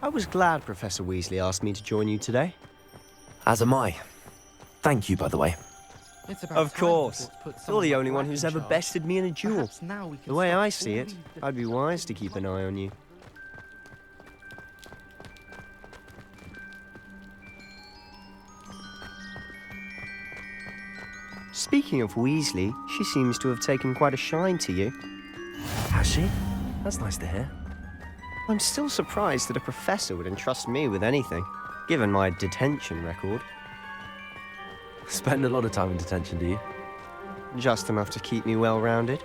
I was glad Professor Weasley asked me to join you today. As am I. Thank you, by the way. Of course. You're the only one who's ever bested me in a duel. The way I see it, I'd be wise to keep an eye on you. Speaking of Weasley, she seems to have taken quite a shine to you. Has she? That's nice to hear. I'm still surprised that a professor would entrust me with anything, given my detention record. Spend a lot of time in detention, do you? Just enough to keep me well-rounded.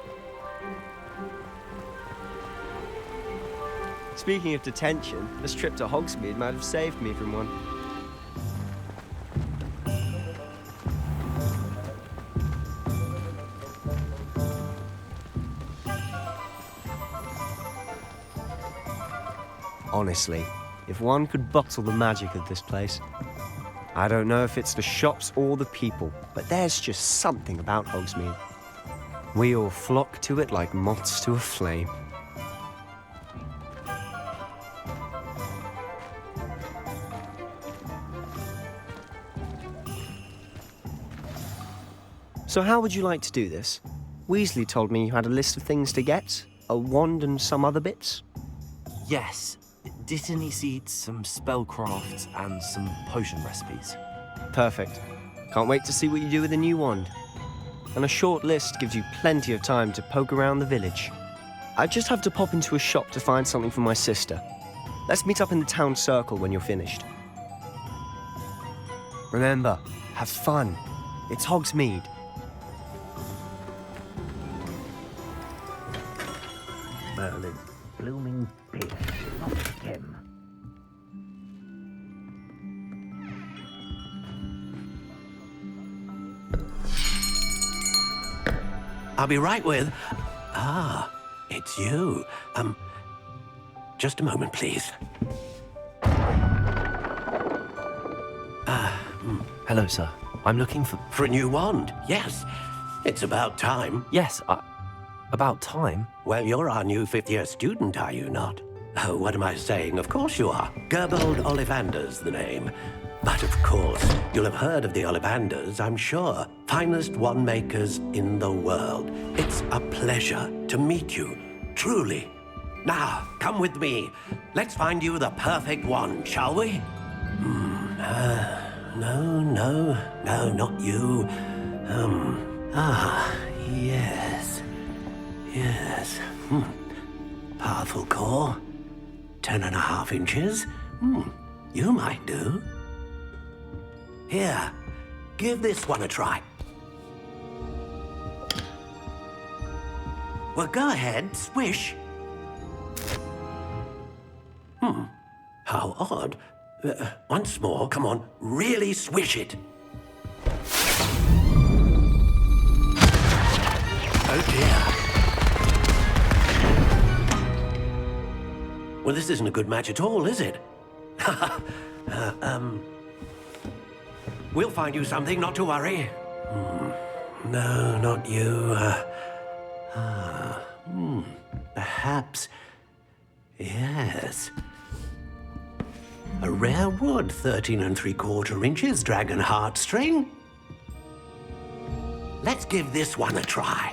Speaking of detention, this trip to Hogsmeade might have saved me from one. Honestly, if one could bottle the magic of this place. I don't know if it's the shops or the people, but there's just something about Hogsmeade. We all flock to it like moths to a flame. So how would you like to do this? Weasley told me you had a list of things to get, a wand and some other bits. Yes. Dittany seeds, some spellcrafts, and some potion recipes. Perfect. Can't wait to see what you do with the new wand. And a short list gives you plenty of time to poke around the village. I just have to pop into a shop to find something for my sister. Let's meet up in the town circle when you're finished. Remember, have fun. It's Hogsmeade. Merlin's blooming beard, not him. I'll be right with... Ah, it's you. Just a moment, please. Hello, sir. I'm looking for... For a new wand, yes. It's about time. Yes, about time. Well, you're our new fifth-year student, are you not? Oh, what am I saying? Of course you are. Gerbold Ollivander's the name. But of course, you'll have heard of the Ollivanders, I'm sure. Finest wand makers in the world. It's a pleasure to meet you, truly. Now, come with me. Let's find you the perfect wand, shall we? No, not you. Yes. Powerful core. 10.5 inches. You might do. Here, give this one a try. Well, go ahead, swish. How odd. Once more, come on, really swish it. Oh dear. Well, this isn't a good match at all, is it? We'll find you something, not to worry. No, not you. Perhaps. Yes. A rare wood, 13 3/4 inches, dragon heartstring. Let's give this one a try.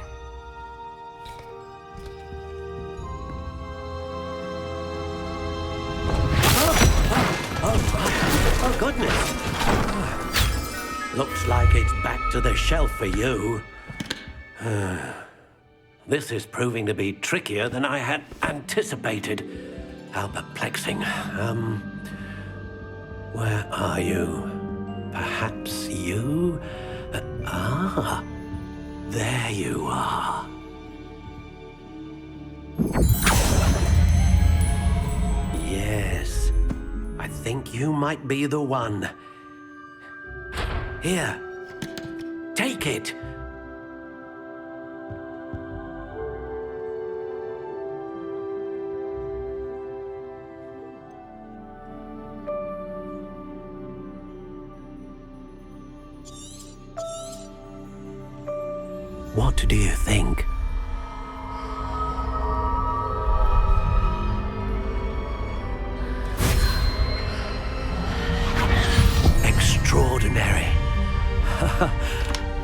Oh, goodness. Looks like it's back to the shelf for you. This is proving to be trickier than I had anticipated. How perplexing. Where are you? Perhaps you? There you are. Yes, I think you might be the one. Here, take it. What do you think?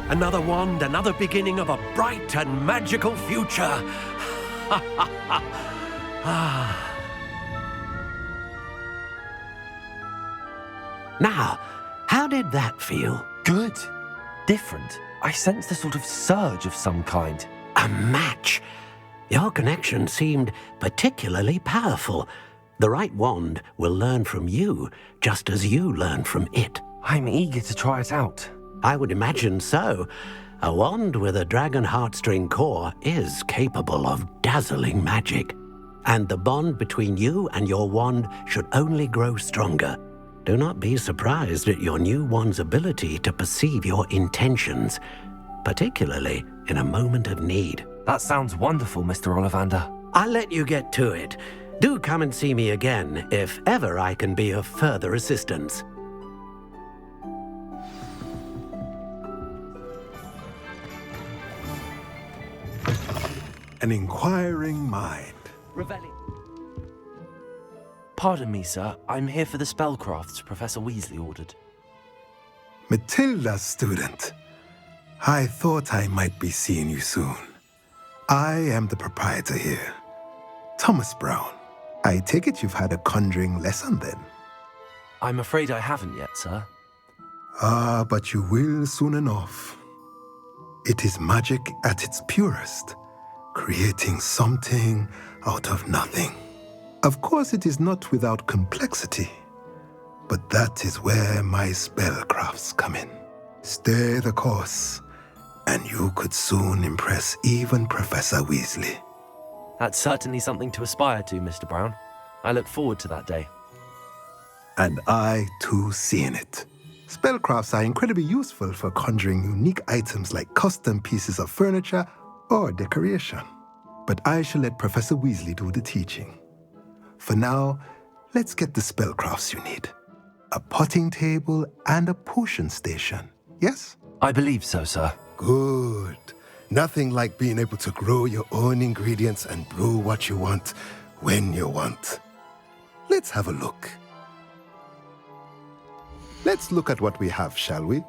Another wand, another beginning of a bright and magical future. Now, how did that feel? Good. Different. I sensed a sort of surge of some kind. A match. Your connection seemed particularly powerful. The right wand will learn from you, just as you learn from it. I'm eager to try it out. I would imagine so. A wand with a dragon heartstring core is capable of dazzling magic. And the bond between you and your wand should only grow stronger. Do not be surprised at your new wand's ability to perceive your intentions, particularly in a moment of need. That sounds wonderful, Mr. Ollivander. I'll let you get to it. Do come and see me again if ever I can be of further assistance. An inquiring mind. Pardon me, sir. I'm here for the spellcrafts Professor Weasley ordered. Matilda's student. I thought I might be seeing you soon. I am the proprietor here, Thomas Brown. I take it you've had a conjuring lesson then? I'm afraid I haven't yet, sir. Ah, but you will soon enough. It is magic at its purest, creating something out of nothing. Of course, it is not without complexity, but that is where my spellcrafts come in. Stay the course, and you could soon impress even Professor Weasley. That's certainly something to aspire to, Mr. Brown. I look forward to that day. And I, too, seeing it. Spellcrafts are incredibly useful for conjuring unique items like custom pieces of furniture or decoration. But I shall let Professor Weasley do the teaching. For now, let's get the spellcrafts you need. A potting table and a potion station, yes? I believe so, sir. Good. Nothing like being able to grow your own ingredients and brew what you want when you want. Let's have a look. Let's look at what we have, shall we?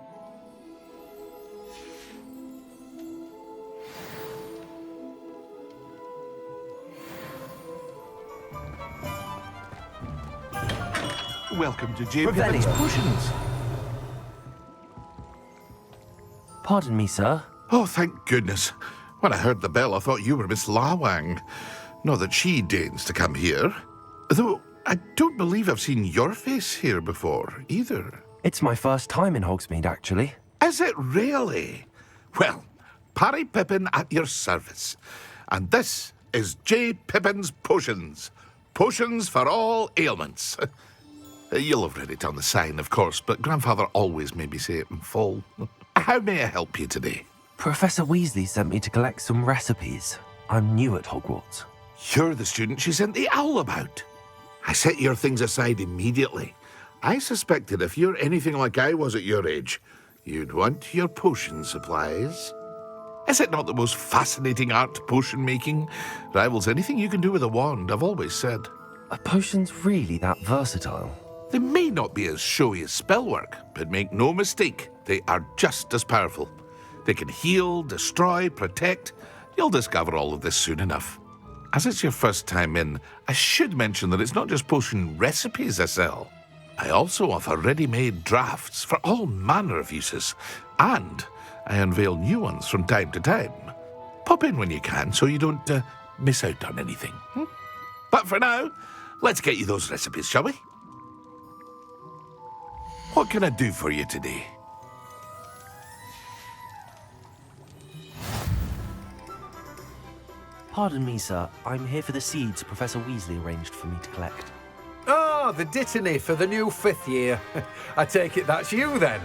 Welcome to J. Pippin's Potions. Pardon me, sir. Oh, thank goodness. When I heard the bell, I thought you were Miss Lawang. Not that she deigns to come here. Though I don't believe I've seen your face here before, either. It's my first time in Hogsmeade, actually. Is it really? Well, Parry Pippin at your service. And this is J. Pippin's Potions. Potions for all ailments. You'll have read it on the sign, of course, but Grandfather always made me say it in full. How may I help you today? Professor Weasley sent me to collect some recipes. I'm new at Hogwarts. You're the student she sent the owl about. I set your things aside immediately. I suspected if you're anything like I was at your age, you'd want your potion supplies. Is it not the most fascinating art, potion making? Rivals anything you can do with a wand, I've always said. Are potions really that versatile? They may not be as showy as spellwork, but make no mistake, they are just as powerful. They can heal, destroy, protect. You'll discover all of this soon enough. As it's your first time in, I should mention that it's not just potion recipes I sell. I also offer ready-made drafts for all manner of uses, and I unveil new ones from time to time. Pop in when you can so you don't miss out on anything. But for now, let's get you those recipes, shall we? What can I do for you today? Pardon me, sir. I'm here for the seeds Professor Weasley arranged for me to collect. Oh, the dittany for the new 5th year. I take it that's you then.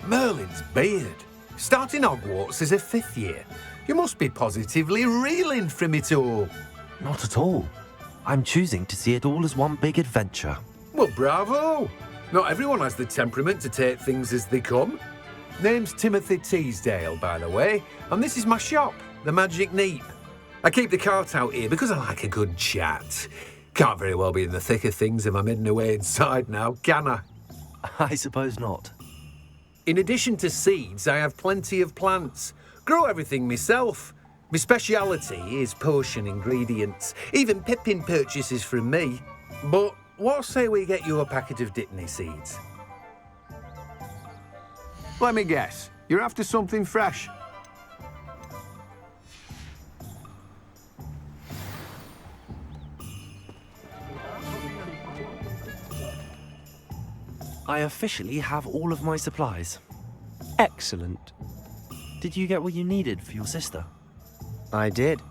Merlin's beard. Starting Hogwarts as a 5th year. You must be positively reeling from it all. Not at all. I'm choosing to see it all as one big adventure. Well, bravo. Not everyone has the temperament to take things as they come. Name's Timothy Teasdale, by the way, and this is my shop, the Magic Neep. I keep the cart out here because I like a good chat. Can't very well be in the thick of things if I'm hidden away inside now, can I? I suppose not. In addition to seeds, I have plenty of plants. Grow everything myself. My speciality is potion ingredients. Even Pippin purchases from me. But what say we get you a packet of Dittany seeds? Let me guess. You're after something fresh. I officially have all of my supplies. Excellent. Did you get what you needed for your sister? I did.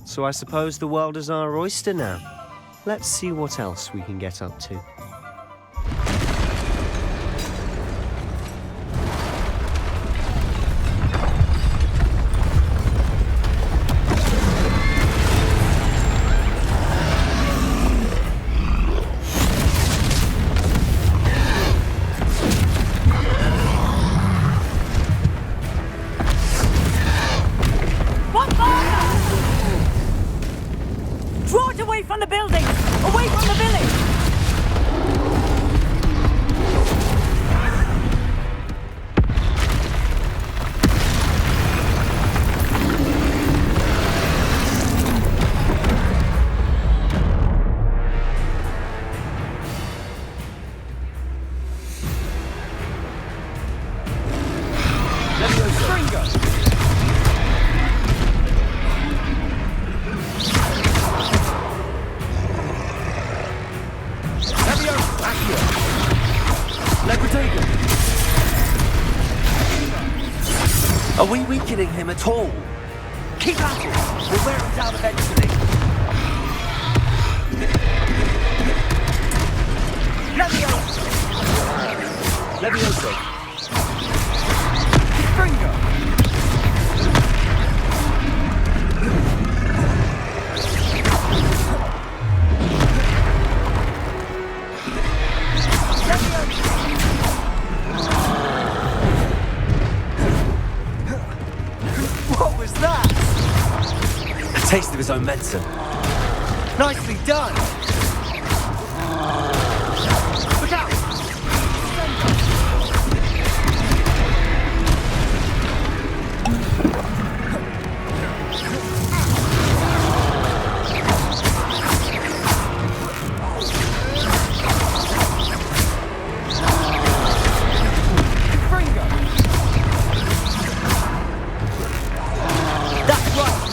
So I suppose the world is our oyster now. Let's see what else we can get up to. Draw it away from the building! Away from the village! Are we weakening him at all? Keep at it! We'll wear him down eventually. Leviosa! Leviosa! Finger! What was that? A taste of his own medicine. Nicely done! Look out!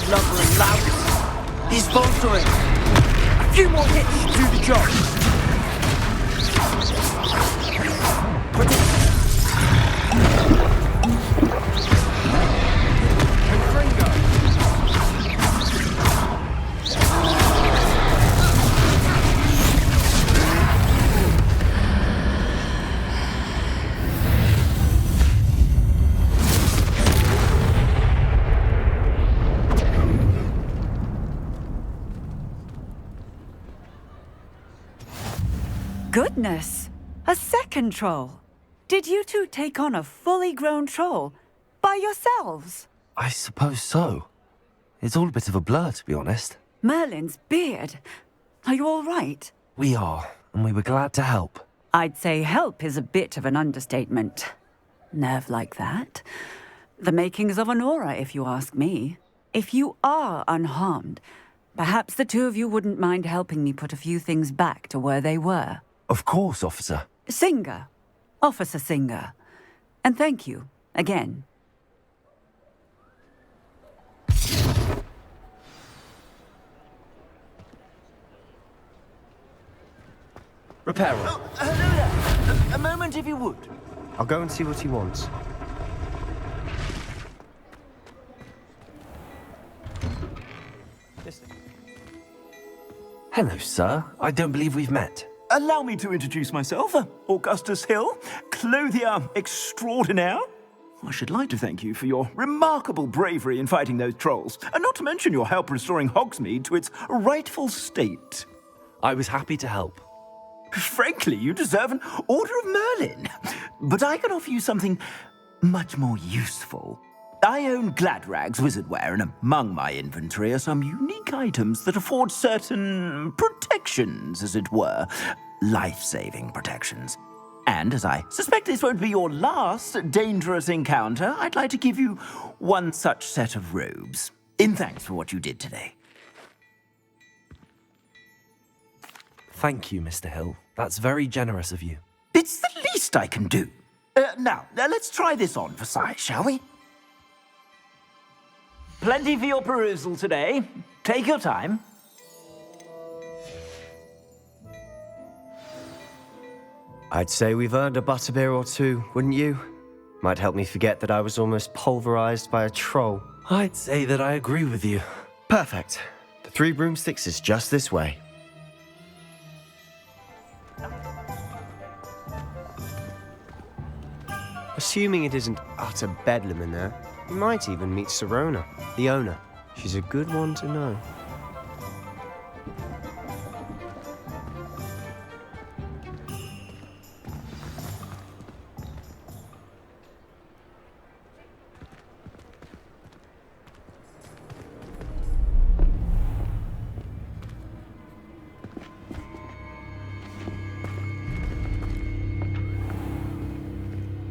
Lumbering loud. He's faltering. A few more hits should do the job. Goodness! A second troll! Did you two take on a fully grown troll? By yourselves? I suppose so. It's all a bit of a blur, to be honest. Merlin's beard. Are you all right? We are, and we were glad to help. I'd say help is a bit of an understatement. Nerve like that. The makings of an aura, if you ask me. If you are unharmed, perhaps the two of you wouldn't mind helping me put a few things back to where they were. Of course, officer. Singer. Officer Singer. And thank you, again. Repairer. Oh, hello there. A moment, if you would. I'll go and see what he wants. Hello, sir. I don't believe we've met. Allow me to introduce myself, Augustus Hill, clothier extraordinaire. I should like to thank you for your remarkable bravery in fighting those trolls, and not to mention your help restoring Hogsmeade to its rightful state. I was happy to help. Frankly, you deserve an Order of Merlin, but I can offer you something much more useful. I own Gladrag's wizardware, and among my inventory are some unique items that afford certain protections, as it were. Life-saving protections. And as I suspect this won't be your last dangerous encounter, I'd like to give you one such set of robes, in thanks for what you did today. Thank you, Mr. Hill. That's very generous of you. It's the least I can do. Now, let's try this on for size, shall we? Plenty for your perusal today. Take your time. I'd say we've earned a butterbeer or two, wouldn't you? Might help me forget that I was almost pulverized by a troll. I'd say that I agree with you. Perfect. The Three Broomsticks is just this way. Assuming it isn't utter bedlam in there, you might even meet Sirona, the owner. She's a good one to know.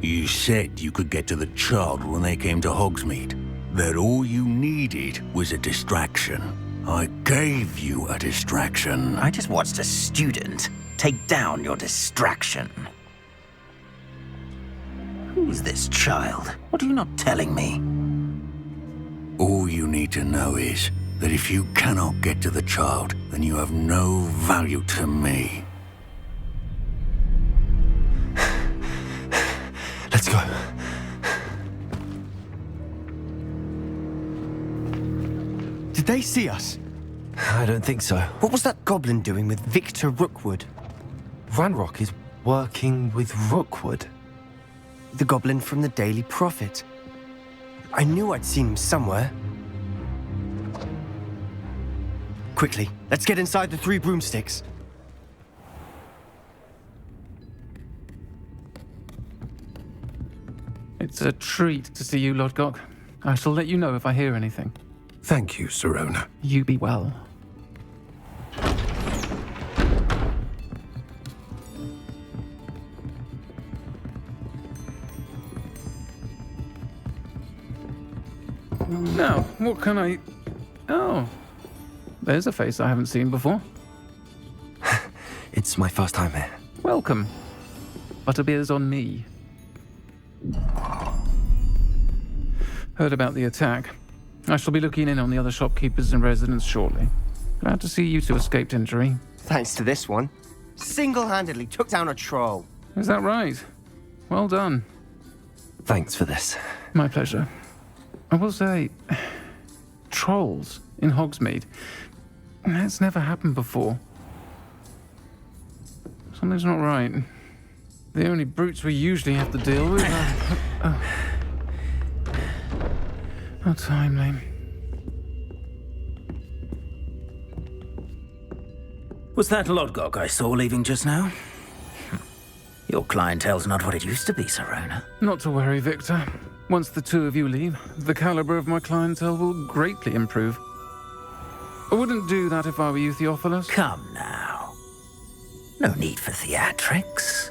You said you could get to the child when they came to Hogsmeade. That all you needed was a distraction. I gave you a distraction. I just watched a student take down your distraction. Who's this child? What are you not telling me? All you need to know is that if you cannot get to the child, then you have no value to me. Let's go. Did they see us? I don't think so. What was that goblin doing with Victor Rookwood? Ranrock is working with Rookwood. The goblin from the Daily Prophet. I knew I'd seen him somewhere. Quickly, let's get inside the Three Broomsticks. It's a treat to see you, Lodgok. I shall let you know if I hear anything. Thank you, Sirona. You be well. Now, what can I... Oh, there's a face I haven't seen before. It's my first time here. Welcome. Butterbeer's on me. Heard about the attack. I shall be looking in on the other shopkeepers and residents shortly. Glad to see you two escaped injury. Thanks to this one. Single-handedly took down a troll. Is that right? Well done. Thanks for this. My pleasure. I will say, trolls in Hogsmeade. That's never happened before. Something's not right. The only brutes we usually have to deal with are... How timely. Was that Lodgok I saw leaving just now? Your clientele's not what it used to be, Sirona. Not to worry, Victor. Once the two of you leave, the caliber of my clientele will greatly improve. I wouldn't do that if I were you, Theophilus. Come now. No need for theatrics.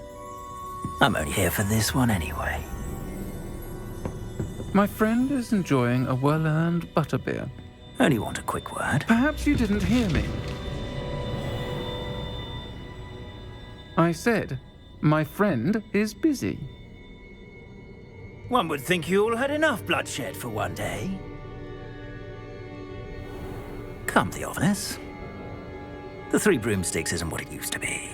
I'm only here for this one anyway. My friend is enjoying a well-earned butterbeer. Only want a quick word. Perhaps you didn't hear me. I said, my friend is busy. One would think you all had enough bloodshed for one day. Come, Theophilus. The Three Broomsticks isn't what it used to be.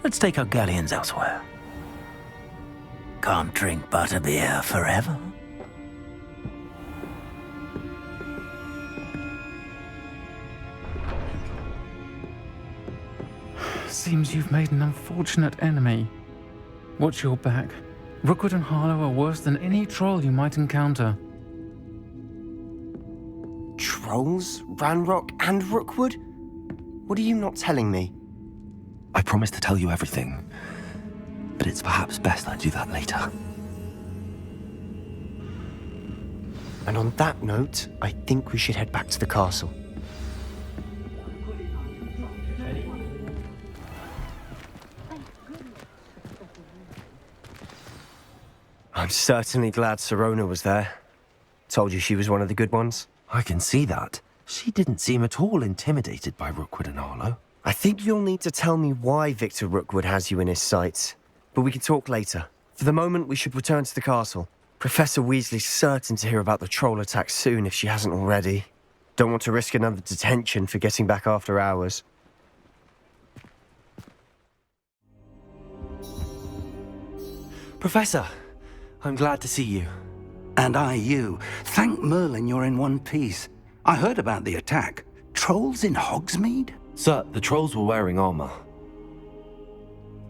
Let's take our galleons elsewhere. Can't drink butterbeer forever. Seems you've made an unfortunate enemy. Watch your back. Rookwood and Harlow are worse than any troll you might encounter. Trolls? Ranrock and Rookwood? What are you not telling me? I promised to tell you everything, but it's perhaps best I do that later. And on that note, I think we should head back to the castle. I'm certainly glad Sirona was there. Told you she was one of the good ones. I can see that. She didn't seem at all intimidated by Rookwood and Arlo. I think you'll need to tell me why Victor Rookwood has you in his sights. But we can talk later. For the moment, we should return to the castle. Professor Weasley's certain to hear about the troll attack soon if she hasn't already. Don't want to risk another detention for getting back after hours. Professor, I'm glad to see you. And I you. Thank Merlin you're in one piece. I heard about the attack. Trolls in Hogsmeade? Sir, the trolls were wearing armor.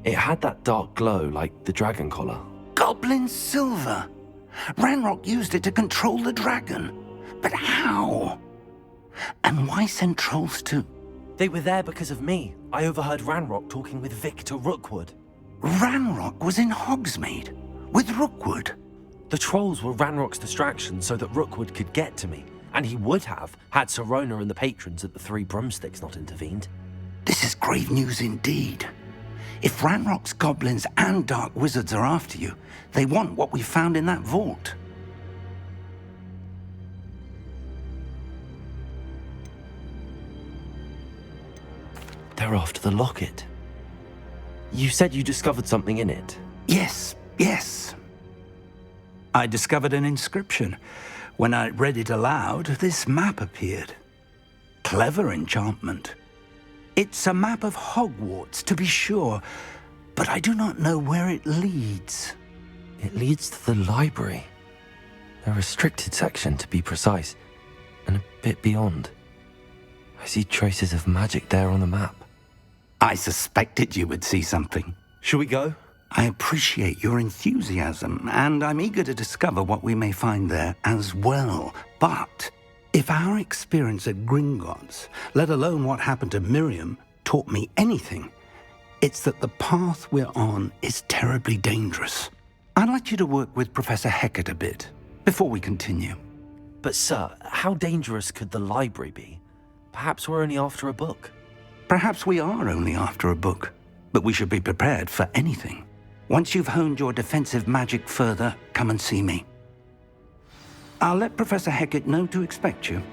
It had that dark glow like the dragon collar. Goblin silver! Ranrock used it to control the dragon. But how? And why send trolls to... They were there because of me. I overheard Ranrock talking with Victor Rookwood. Ranrock was in Hogsmeade? With Rookwood? The trolls were Ranrock's distraction so that Rookwood could get to me. And he would have, had Sirona and the patrons at the Three Broomsticks not intervened. This is grave news indeed. If Ranrock's goblins and dark wizards are after you, they want what we found in that vault. They're after the locket. You said you discovered something in it. Yes. I discovered an inscription. When I read it aloud, this map appeared. Clever enchantment. It's a map of Hogwarts, to be sure, but I do not know where it leads. It leads to the library. A restricted section, to be precise, and a bit beyond. I see traces of magic there on the map. I suspected you would see something. Shall we go? I appreciate your enthusiasm, and I'm eager to discover what we may find there as well. But if our experience at Gringotts, let alone what happened to Miriam, taught me anything, it's that the path we're on is terribly dangerous. I'd like you to work with Professor Hecat a bit before we continue. But sir, how dangerous could the library be? Perhaps we're only after a book. Perhaps we are only after a book, but we should be prepared for anything. Once you've honed your defensive magic further, come and see me. I'll let Professor Hecat know to expect you.